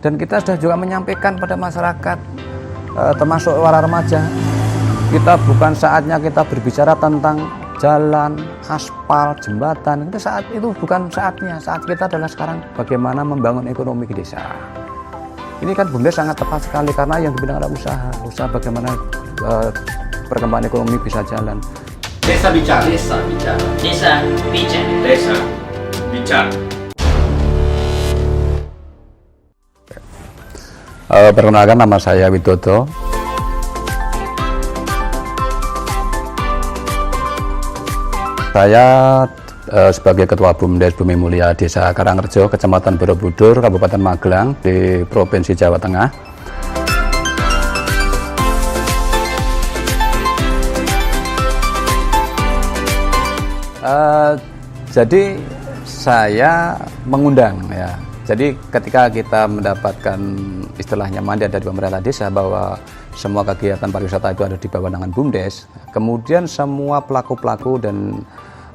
Dan kita sudah juga menyampaikan pada masyarakat, termasuk para remaja, kita bukan saatnya kita berbicara tentang jalan, aspal, jembatan. Saat itu bukan saatnya. Saat kita adalah sekarang bagaimana membangun ekonomi di desa. Ini kan BUMDes sangat tepat sekali karena yang dibilang adalah usaha bagaimana perkembangan ekonomi bisa jalan. Desa bicara. Desa bicara. Desa bicara. Desa bicara. Perkenalkan, nama saya Widodo. Saya sebagai Ketua BUMDes Bumi Mulia Desa Karangrejo, Kecamatan Borobudur, Kabupaten Magelang di Provinsi Jawa Tengah. Jadi saya mengundang ya. Jadi ketika kita mendapatkan istilahnya mandat dari pemerintah desa bahwa semua kegiatan pariwisata itu ada di bawah naungan BUMDes, kemudian semua pelaku-pelaku dan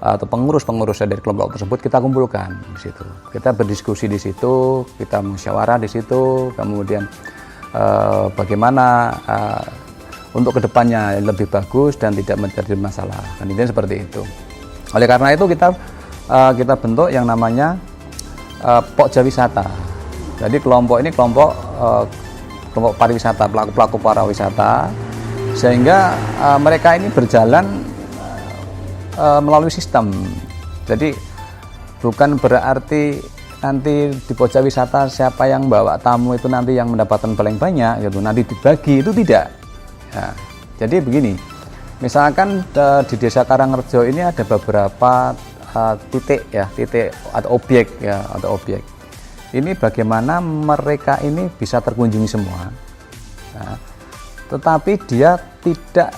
atau pengurus-pengurus dari kelompok tersebut kita kumpulkan di situ. Kita berdiskusi di situ, kita musyawarah di situ, kemudian bagaimana untuk kedepannya lebih bagus dan tidak menjadi masalah. Kan intinya seperti itu. Oleh karena itu kita bentuk yang namanya Pokja Wisata. Jadi kelompok ini kelompok pariwisata, pelaku-pelaku pariwisata, sehingga mereka ini berjalan melalui sistem. Jadi bukan berarti nanti di Pokja Wisata siapa yang bawa tamu itu nanti yang mendapatkan paling banyak gitu, nanti dibagi, itu tidak. Ya, jadi begini, misalkan di Desa Karangrejo ini ada beberapa titik atau objek. Ini bagaimana mereka ini bisa terkunjungi semua. Nah, tetapi dia tidak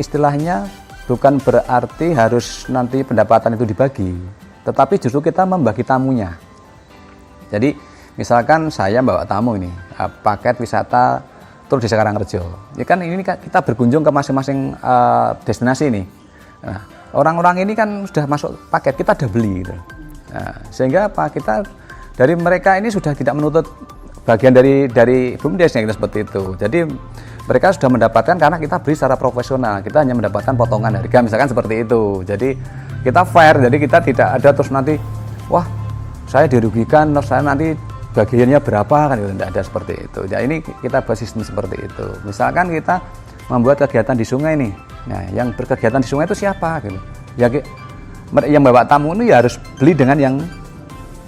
istilahnya bukan berarti harus nanti pendapatan itu dibagi, tetapi justru kita membagi tamunya. Jadi misalkan saya bawa tamu ini paket wisata tur Desa Karangrejo. Ya kan ini kita berkunjung ke masing-masing destinasi ini. Nah, orang-orang ini kan sudah masuk paket, kita sudah beli gitu. Nah, sehingga kita dari mereka ini sudah tidak menuntut bagian dari BUMDes gitu, seperti itu. Jadi mereka sudah mendapatkan karena kita beli secara profesional, kita hanya mendapatkan potongan harga misalkan seperti itu. Jadi kita fair, jadi kita tidak ada terus nanti wah saya dirugikan, terus saya nanti bagiannya berapa kan gitu, tidak ada seperti itu. Ya ini kita bahas sistem seperti itu. Misalkan kita membuat kegiatan di sungai nih. Nah, yang berkegiatan di sungai itu siapa gitu. Ya yang bawa tamu ini ya harus beli dengan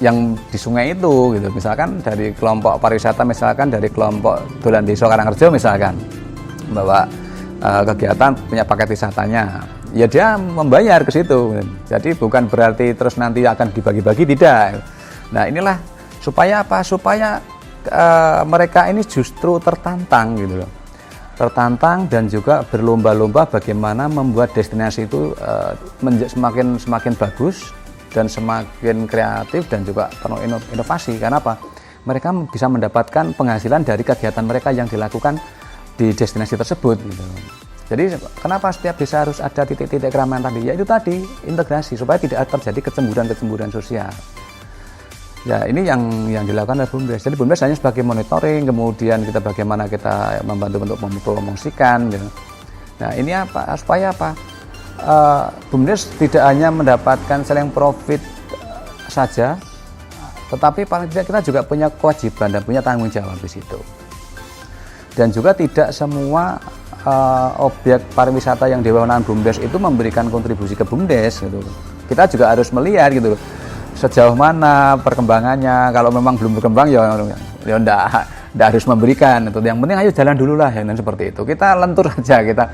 yang di sungai itu gitu. Misalkan dari kelompok pariwisata, misalkan dari kelompok Dolan Desa Karangrejo misalkan bawa kegiatan punya paket wisatanya. Ya dia membayar ke situ. Jadi bukan berarti terus nanti akan dibagi-bagi, tidak. Nah, inilah supaya apa? Supaya mereka ini justru tertantang gitu loh. Tertantang dan juga berlomba-lomba bagaimana membuat destinasi itu semakin bagus dan semakin kreatif dan juga penuh inovasi. Karena apa? Mereka bisa mendapatkan penghasilan dari kegiatan mereka yang dilakukan di destinasi tersebut gitu. Jadi kenapa setiap desa harus ada titik-titik keramaian tadi? Ya itu tadi, integrasi supaya tidak terjadi kecemburuan sosial. Ya ini yang dilakukan oleh BUMDes. Jadi BUMDes hanya sebagai monitoring, kemudian kita bagaimana kita membantu untuk mempromosikan. Gitu. Nah ini apa? Supaya apa? BUMDes tidak hanya mendapatkan selling profit saja, tetapi paling tidak kita juga punya kewajiban dan punya tanggung jawab di situ. Dan juga tidak semua objek pariwisata yang di bawah naungan BUMDes itu memberikan kontribusi ke BUMDes. Gitu. Kita juga harus melihat gitu. Sejauh mana perkembangannya. Kalau memang belum berkembang ya enggak harus memberikan. Yang penting ayo jalan dulu lah, yang seperti itu. Kita lentur aja kita.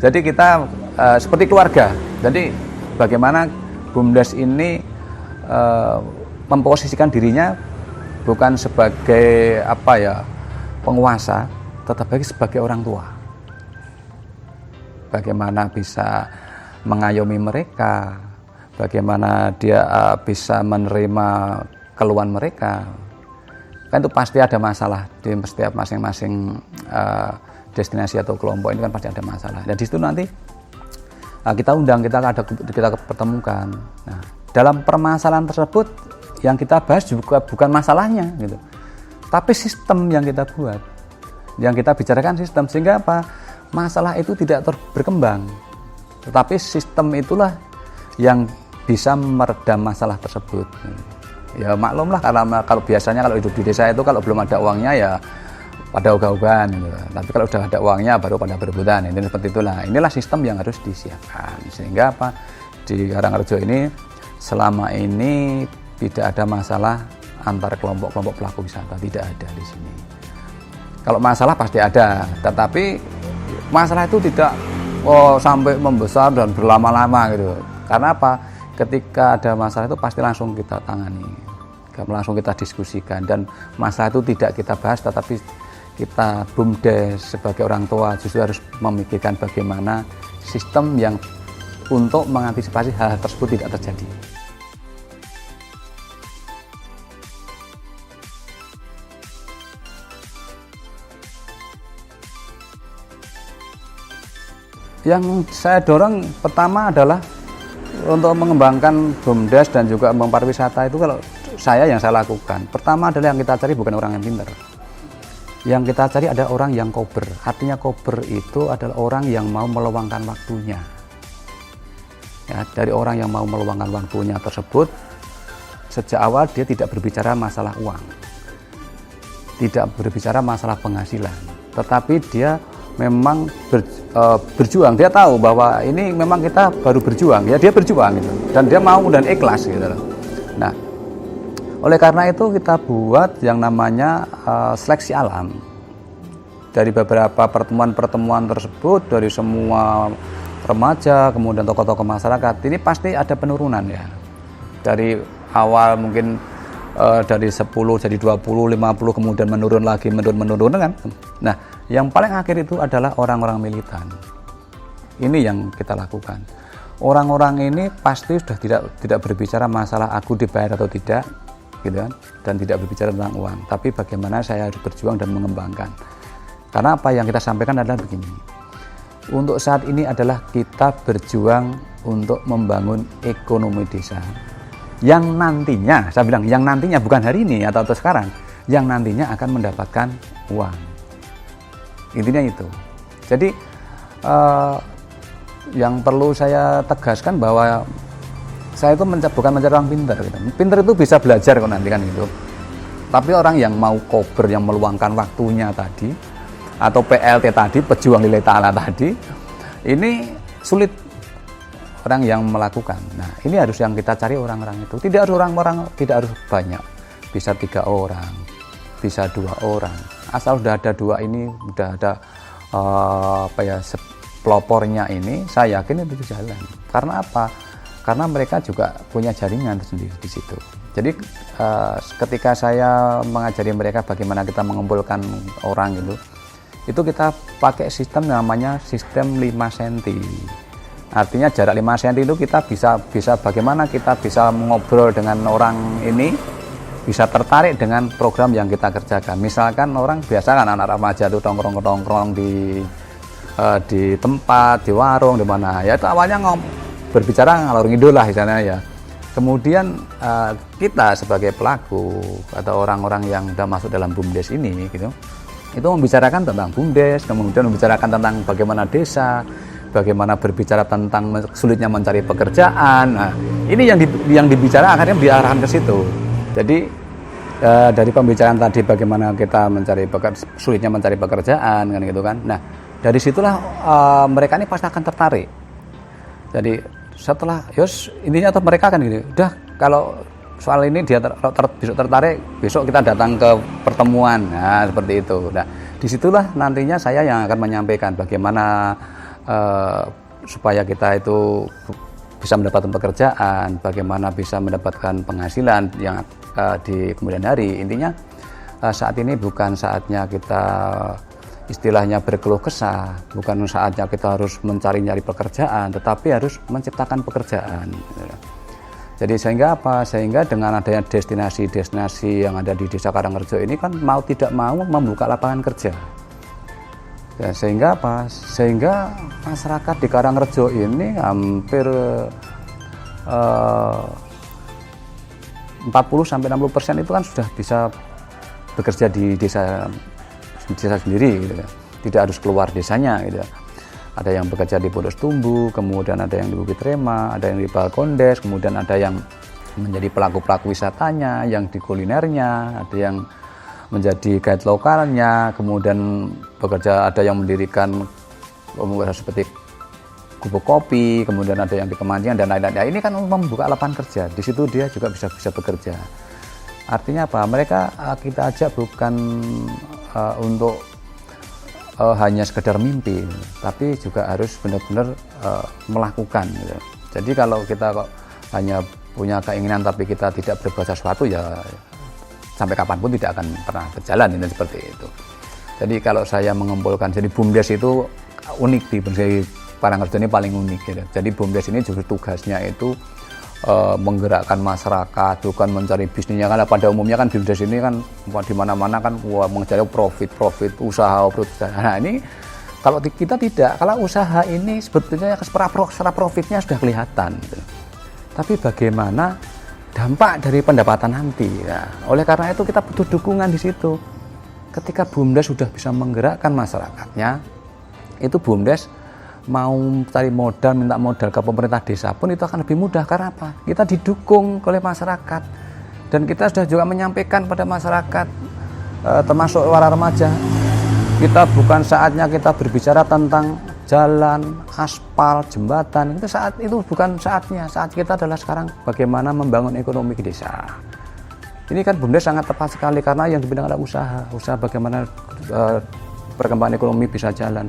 Jadi kita seperti keluarga. Jadi bagaimana BUMDes ini memposisikan dirinya bukan sebagai penguasa, tetapi sebagai orang tua. Bagaimana bisa mengayomi mereka, bagaimana dia bisa menerima keluhan mereka. Kan itu pasti ada masalah di setiap masing-masing destinasi atau kelompok ini kan pasti ada masalah. Dan di situ nanti kita undang, kita pertemukan. Nah, dalam permasalahan tersebut yang kita bahas juga bukan masalahnya gitu. tapi sistem yang kita buat, yang kita bicarakan sistem, sehingga apa? Masalah itu tidak berkembang, tetapi sistem itulah yang bisa meredam masalah tersebut. Ya maklumlah, karena kalau biasanya kalau hidup di desa itu kalau belum ada uangnya ya pada ogah-ogahan gitu. Tapi kalau sudah ada uangnya baru pada berebutan. Ini seperti itulah. Inilah sistem yang harus disiapkan. Sehingga apa? Di Karangrejo ini selama ini tidak ada masalah antar kelompok-kelompok pelaku wisata, tidak ada di sini. Kalau masalah pasti ada, tetapi masalah itu tidak sampai membesar dan berlama-lama gitu. Karena apa? Ketika ada masalah itu pasti langsung kita tangani, langsung kita diskusikan, dan masalah itu tidak kita bahas, tetapi kita BUMDes sebagai orang tua justru harus memikirkan bagaimana sistem yang untuk mengantisipasi hal tersebut tidak terjadi. Yang saya dorong pertama adalah untuk mengembangkan BUMDes dan juga pariwisata itu, kalau yang saya lakukan, pertama adalah yang kita cari bukan orang yang pintar. Yang kita cari ada orang yang kober. Artinya kober itu adalah orang yang mau meluangkan waktunya. Ya, dari orang yang mau meluangkan waktunya tersebut, sejak awal dia tidak berbicara masalah uang, tidak berbicara masalah penghasilan, tetapi dia memang berjuang. Dia tahu bahwa ini memang kita baru berjuang, ya dia berjuang gitu, dan dia mau dan ikhlas gitu loh. Nah, oleh karena itu kita buat yang namanya seleksi alam. Dari beberapa pertemuan-pertemuan tersebut, dari semua remaja, kemudian tokoh-tokoh masyarakat, ini pasti ada penurunan ya. Dari awal mungkin dari 10 jadi 20, 50, kemudian menurun lagi, menurun kan. Nah, yang paling akhir itu adalah orang-orang militan. Ini yang kita lakukan. Orang-orang ini pasti sudah tidak berbicara masalah aku dibayar atau tidak, gitu kan, dan tidak berbicara tentang uang, tapi bagaimana saya harus berjuang dan mengembangkan. Karena apa yang kita sampaikan adalah begini, untuk saat ini adalah kita berjuang untuk membangun ekonomi desa yang nantinya, saya bilang yang nantinya bukan hari ini atau sekarang, yang nantinya akan mendapatkan uang. Intinya itu. Jadi yang perlu saya tegaskan bahwa saya itu bukan mencari orang pintar gitu. Pintar itu bisa belajar kok nanti kan gitu. Tapi orang yang mau kober, yang meluangkan waktunya tadi, atau PLT tadi, pejuang lillahi ta'ala tadi, ini sulit orang yang melakukan. Nah, ini harus yang kita cari orang-orang itu. Tidak harus orang-orang, tidak harus banyak. Bisa 3 orang, bisa 2 orang. Asal sudah ada 2 ini, sudah ada pelopornya ini, saya yakin itu jalan. Karena apa? Karena mereka juga punya jaringan sendiri di situ. Jadi ketika saya mengajari mereka bagaimana kita mengumpulkan orang itu kita pakai sistem namanya sistem 5 cm. Artinya jarak 5 cm itu kita bisa bagaimana kita bisa mengobrol dengan orang ini, bisa tertarik dengan program yang kita kerjakan. Misalkan orang biasa kan anak remaja itu tongkrong di tempat, di warung, di mana. Ya itu awalnya berbicara ngalor ngidul lah misalnya ya. Kemudian kita sebagai pelaku atau orang-orang yang sudah masuk dalam BUMDes ini gitu, itu membicarakan tentang BUMDes, kemudian membicarakan tentang bagaimana desa, bagaimana berbicara tentang sulitnya mencari pekerjaan. Nah, ini yang dibicara akhirnya diarahkan ke situ. Jadi dari pembicaraan tadi bagaimana kita sulitnya mencari pekerjaan kan gitu kan. Nah, dari situlah mereka ini pasti akan tertarik. Jadi setelah intinya atau mereka kan gini, udah kalau soal ini dia besok tertarik, besok kita datang ke pertemuan. Nah, seperti itu. Nah, disitulah nantinya saya yang akan menyampaikan bagaimana supaya kita itu bisa mendapatkan pekerjaan, bagaimana bisa mendapatkan penghasilan yang di kemudian hari. Intinya saat ini bukan saatnya kita istilahnya berkeluh kesah, bukan saatnya kita harus mencari-nyari pekerjaan, tetapi harus menciptakan pekerjaan. Jadi sehingga apa? Sehingga dengan adanya destinasi-destinasi yang ada di Desa Karangrejo ini kan mau tidak mau membuka lapangan kerja. Ya, sehingga apa? Sehingga masyarakat di Karangrejo ini hampir 40-60% itu kan sudah bisa bekerja di desa sendiri gitu ya. Tidak harus keluar desanya gitu ya. Ada yang bekerja di Pondok Setumbu, kemudian ada yang di Bukit Rema, ada yang di Balkondes, kemudian ada yang menjadi pelaku-pelaku wisatanya, yang di kulinernya, ada yang menjadi guide lokalnya, kemudian bekerja, ada yang mendirikan seperti gubuk kopi, kemudian ada yang di kemandian dan lain-lain. Nah, ini kan membuka lapangan kerja. Di situ dia juga bisa bekerja. Artinya apa? Mereka kita ajak bukan untuk hanya sekedar mimpi, tapi juga harus benar-benar melakukan. Gitu. Jadi kalau kita kok hanya punya keinginan tapi kita tidak berbuat sesuatu, ya sampai kapanpun tidak akan pernah berjalan ini seperti itu. Jadi kalau saya mengumpulkan, jadi BUMDes itu unik di Parangrejo ini paling unik. Gitu. Jadi BUMDes ini juga tugasnya itu menggerakkan masyarakat, bukan mencari bisnisnya. Kan pada umumnya kan BUMDes ini kan di mana-mana kan mencari profit, usaha. Nah ini kalau kita tidak, kalau usaha ini sebetulnya secara profitnya sudah kelihatan. Gitu. Tapi bagaimana dampak dari pendapatan nanti? Nah, oleh karena itu kita butuh dukungan di situ. Ketika BUMDes sudah bisa menggerakkan masyarakatnya, itu BUMDes mau cari modal, minta modal ke pemerintah desa pun itu akan lebih mudah. Karena apa? Kita didukung oleh masyarakat dan kita sudah juga menyampaikan pada masyarakat, termasuk para remaja, kita bukan saatnya kita berbicara tentang jalan, aspal, jembatan. Itu bukan saatnya. Saat kita adalah sekarang bagaimana membangun ekonomi di desa. Ini kan BUMDes sangat tepat sekali karena yang dibidang adalah usaha bagaimana perkembangan ekonomi bisa jalan.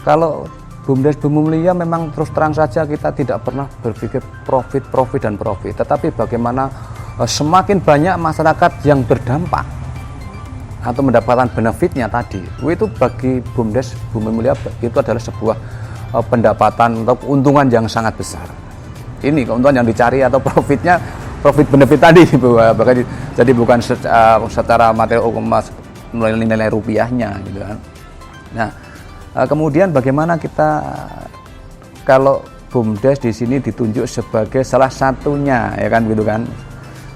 Kalau BUMDes Bumi Mulia memang terus terang saja kita tidak pernah berpikir profit, tetapi bagaimana semakin banyak masyarakat yang berdampak atau mendapatkan benefitnya tadi, itu bagi BUMDes Bumi Mulia itu adalah sebuah pendapatan atau keuntungan yang sangat besar. Ini keuntungan yang dicari atau profit benefit tadi, jadi bukan secara materi hukum nilai rupiahnya gitu kan. Nah, kemudian bagaimana kita kalau BUMDes di sini ditunjuk sebagai salah satunya, ya kan gitu kan,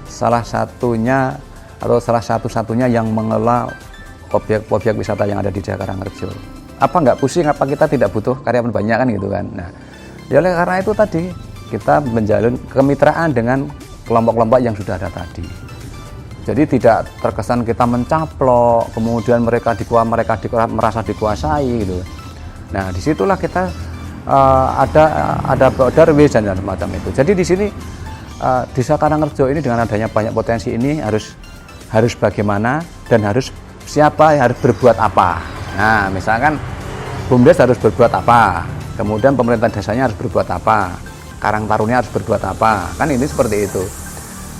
salah satunya atau salah satu-satunya yang mengelola objek wisata yang ada di Desa Karangrejo. Apa nggak pusing? Apa kita tidak butuh karyawan banyak kan gitu kan? Nah, ya oleh karena itu tadi kita menjalin kemitraan dengan kelompok-kelompok yang sudah ada tadi. Jadi tidak terkesan kita mencaplok, kemudian mereka merasa dikuasai gitu. Nah, disitulah kita ada darwis dan semacam itu. Jadi di sini Desa Karangrejo ini dengan adanya banyak potensi ini harus bagaimana dan harus siapa yang harus berbuat apa. Nah, misalkan BUMDes harus berbuat apa, kemudian pemerintah desanya harus berbuat apa, Karang Taruna harus berbuat apa, kan ini seperti itu.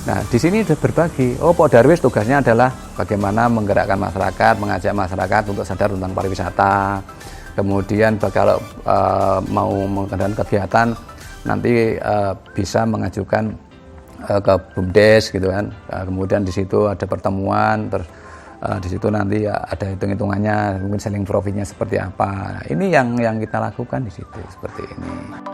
Nah, di sini sudah berbagi. Pak Darwis tugasnya adalah bagaimana menggerakkan masyarakat, mengajak masyarakat untuk sadar tentang pariwisata. Kemudian kalau mau mengadakan kegiatan nanti bisa mengajukan ke BUMDes gitu kan. Kemudian di situ ada pertemuan, terus di situ nanti ada hitung-hitungannya, mungkin selling profitnya seperti apa. Nah, ini yang kita lakukan di situ seperti ini.